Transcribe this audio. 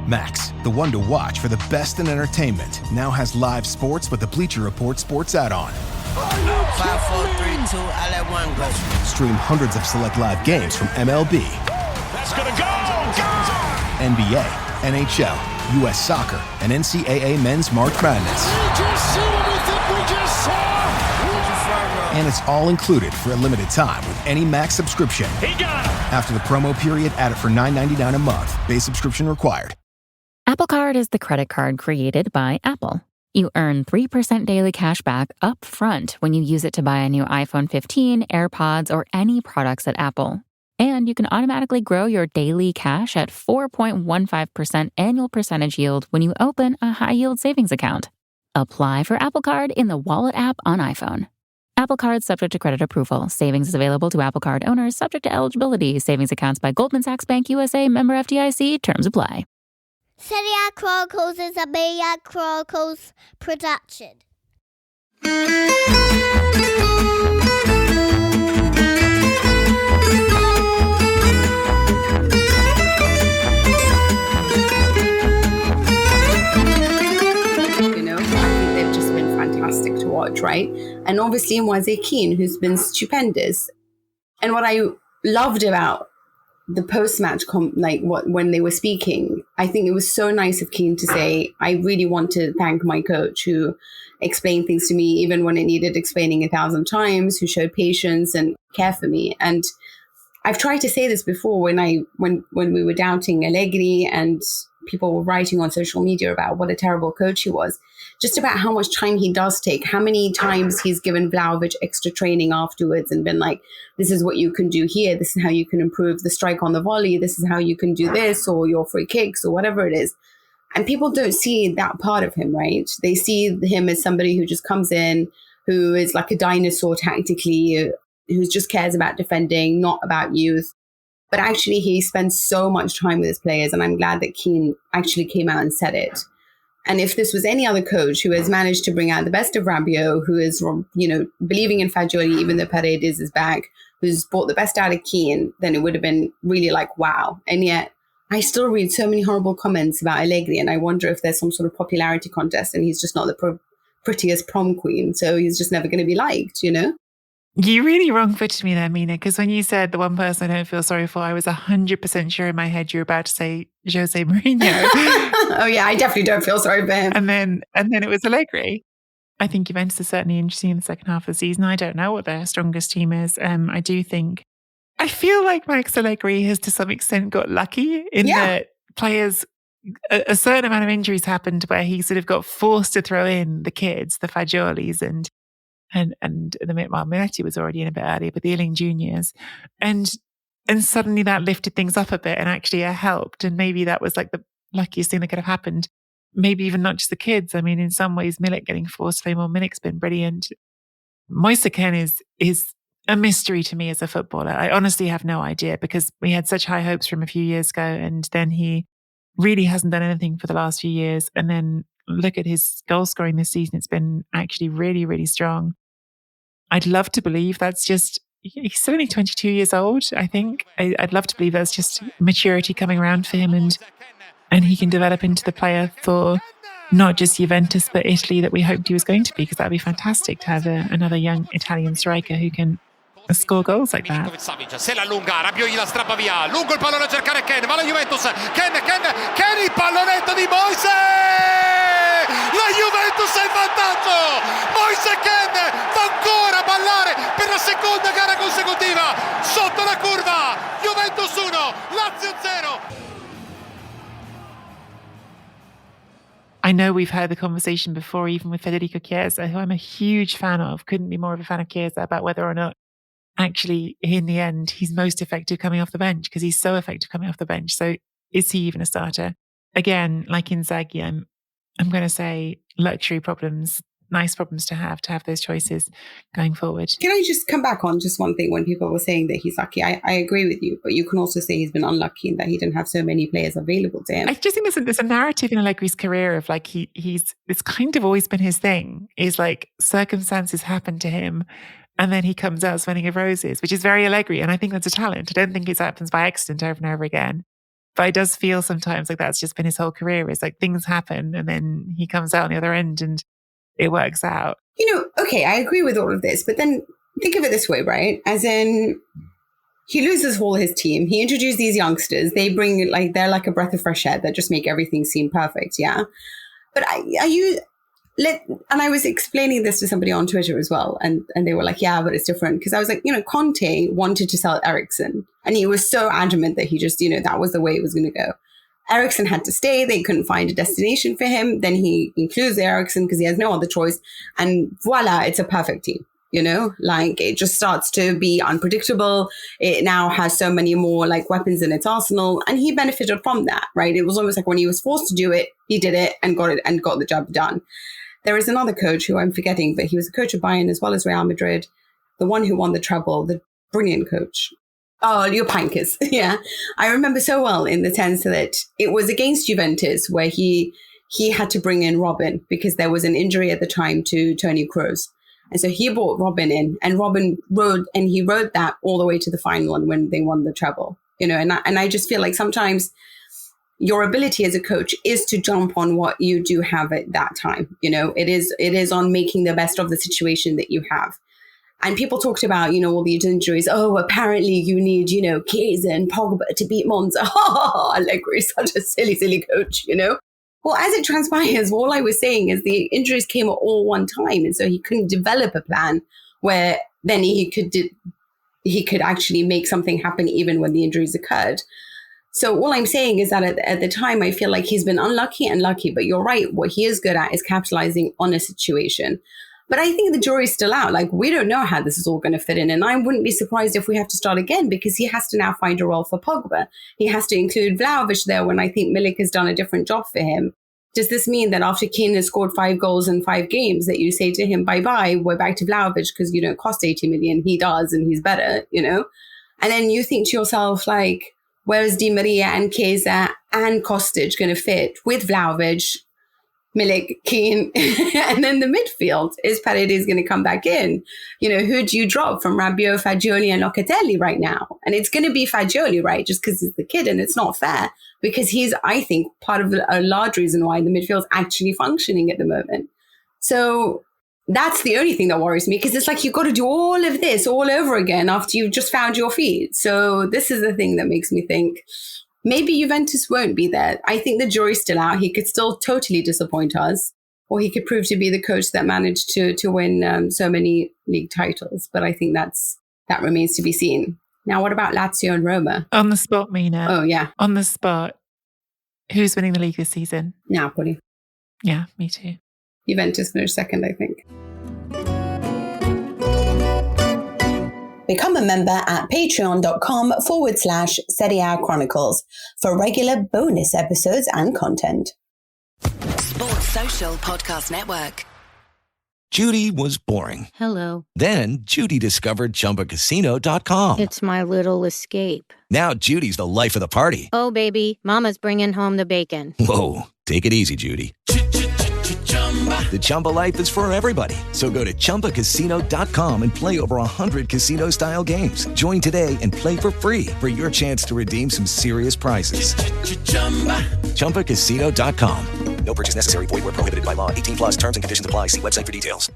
Max, the one to watch for the best in entertainment, now has live sports with the Bleacher Report sports add-on. 5, 4, 3, 2, I let one go. Stream hundreds of select live games from MLB. That's gonna go! NBA, NHL, U.S. Soccer, and NCAA Men's March Madness. We just see what we think we just saw! And it's all included for a limited time with any Max subscription. He got him! After the promo period, add it for $9.99 a month. Base subscription required. Apple Card is the credit card created by Apple. You earn 3% daily cash back up front when you use it to buy a new iPhone 15, AirPods, or any products at Apple. And you can automatically grow your daily cash at 4.15% annual percentage yield when you open a high-yield savings account. Apply for Apple Card in the Wallet app on iPhone. Apple Card subject to credit approval. Savings is available to Apple Card owners subject to eligibility. Savings accounts by Goldman Sachs Bank USA, member FDIC. Terms apply. Serie A Chronicles is a Media Chronicles production. Fantastic to watch, right? And obviously Moise Kean, who's been stupendous. And what I loved about the post-match, when they were speaking, I think it was so nice of Kean to say, I really want to thank my coach who explained things to me even when it needed explaining 1,000 times, who showed patience and care for me. And I've tried to say this before when we were doubting Allegri and people were writing on social media about what a terrible coach he was, just about how much time he does take, how many times he's given Vlahovic extra training afterwards and been like, this is what you can do here, this is how you can improve the strike on the volley, this is how you can do this, or your free kicks, or whatever it is. And people don't see that part of him, right? They see him as somebody who just comes in, who is like a dinosaur tactically, who just cares about defending, not about youth. But actually, he spends so much time with his players, and I'm glad that Kean actually came out and said it. And if this was any other coach who has managed to bring out the best of Rabiot, who is, believing in Fagioli, even though Paredes is back, who's brought the best out of Kean, then it would have been really like, wow. And yet, I still read so many horrible comments about Allegri, and I wonder if there's some sort of popularity contest, and he's just not the prettiest prom queen, so he's just never going to be liked, You really wrong-footed me there, Mina, because when you said the one person I don't feel sorry for, I was 100% sure in my head you were about to say Jose Mourinho. Oh yeah, I definitely don't feel sorry for him. And then it was Allegri. I think Juventus is certainly interesting in the second half of the season. I don't know what their strongest team is. I feel like Max Allegri has to some extent got lucky in that players, a certain amount of injuries happened where he sort of got forced to throw in the kids, the Fagiolis and Miretti was already in a bit earlier, but the Ealing juniors. And suddenly that lifted things up a bit and actually helped. And maybe that was like the luckiest thing that could have happened. Maybe even not just the kids. I mean, in some ways, Milik getting forced to play more Milik's been brilliant. Moise Kean is a mystery to me as a footballer. I honestly have no idea because we had such high hopes from a few years ago and then he really hasn't done anything for the last few years. And then look at his goal scoring this season. It's been actually really, really strong. I'd love to believe that's just, he's still only 22 years old, I think. I'd love to believe that's just maturity coming around for him and he can develop into the player for not just Juventus, but Italy that we hoped he was going to be, because that would be fantastic to have another young Italian striker who can score goals like that. Se la allunga, Rabiot gliela strappa via, lungo il pallone a cercare Kean, va la Juventus, Kean, il pallonetto di Moise! La Juventus è in vantaggio! Moise Kean fa ancora ballare per la seconda gara consecutiva, sotto la curva, Juventus 1, Lazio 0. I know we've had the conversation before, even with Federico Chiesa, who I'm a huge fan of, couldn't be more of a fan of Chiesa, about whether or not actually, in the end, he's most effective coming off the bench because he's so effective coming off the bench. So is he even a starter? Again, like Inzaghi, I'm going to say luxury problems, nice problems to have those choices going forward. Can I just come back on just one thing when people were saying that he's lucky? I agree with you, but you can also say he's been unlucky in that he didn't have so many players available to him. I just think there's a narrative in Allegri's career of like he's it's kind of always been his thing, is like circumstances happen to him and then he comes out smelling of roses, which is very Allegri. And I think that's a talent. I don't think it happens by accident over and over again. But it does feel sometimes like that's just been his whole career. It's like things happen and then he comes out on the other end and it works out. Okay, I agree with all of this, but then think of it this way, right? As in, he loses all his team. He introduced these youngsters. They bring they're like a breath of fresh air that just make everything seem perfect. Yeah. But and I was explaining this to somebody on Twitter as well. And they were like, yeah, but it's different. Because I was like, Conte wanted to sell Eriksen. And he was so adamant that he just, that was the way it was going to go. Eriksen had to stay. They couldn't find a destination for him. Then he includes Eriksen because he has no other choice. And voila, it's a perfect team. It just starts to be unpredictable. It now has so many more weapons in its arsenal. And he benefited from that, right? It was almost like when he was forced to do it, he did it and got the job done. There is another coach who I'm forgetting, but he was a coach of Bayern as well as Real Madrid. The one who won the treble, the brilliant coach. Oh, Leo Pankers. Yeah. I remember so well in the sense that it was against Juventus where he had to bring in Robin because there was an injury at the time to Toni Kroos. And so he brought Robin in and Robin rode that all the way to the final and when they won the treble, and I just feel like sometimes your ability as a coach is to jump on what you do have at that time. It is on making the best of the situation that you have. And people talked about, all these injuries. Oh, apparently you need, Chiesa and Pogba to beat Monza. Allegri is such a silly, silly coach, Well, as it transpires, all I was saying is the injuries came at all one time. And so he couldn't develop a plan where then he could actually make something happen even when the injuries occurred. So all I'm saying is that at the time, I feel like he's been unlucky and lucky. But you're right. What he is good at is capitalizing on a situation. But I think the jury's still out. We don't know how this is all going to fit in. And I wouldn't be surprised if we have to start again because he has to now find a role for Pogba. He has to include Vlahovic there when I think Milik has done a different job for him. Does this mean that after Kean has scored 5 goals in 5 games that you say to him, bye-bye, we're back to Vlahovic because you don't cost 80 million. He does and he's better, And then you think to yourself, where's Di Maria and Chiesa and Kostic going to fit with Vlahovic, Milik, Kean, and then the midfield? Is Paredes going to come back in? Who do you drop from Rabiot, Fagioli, and Locatelli right now? And it's going to be Fagioli, right? Just because he's the kid, and it's not fair because he's, I think, part of a large reason why the midfield's actually functioning at the moment. So that's the only thing that worries me because it's you've got to do all of this all over again after you've just found your feet. So this is the thing that makes me think maybe Juventus won't be there. I think the jury's still out. He could still totally disappoint us, or he could prove to be the coach that managed to win so many league titles. But I think that remains to be seen. Now, what about Lazio and Roma? On the spot, Mina. Oh, yeah. On the spot. Who's winning the league this season? Napoli. Yeah, me too. Juventus finished second, I think. Become a member at patreon.com/Serie A Chronicles for regular bonus episodes and content. Sports Social Podcast Network. Judy was boring. Hello. Then Judy discovered ChumbaCasino.com. It's my little escape. Now Judy's the life of the party. Oh, baby, mama's bringing home the bacon. Whoa, take it easy, Judy. The Chumba life is for everybody. So go to ChumbaCasino.com and play over 100 casino-style games. Join today and play for free for your chance to redeem some serious prizes. ChumbaCasino.com. No purchase necessary. Void where prohibited by law. 18+ terms and conditions apply. See website for details.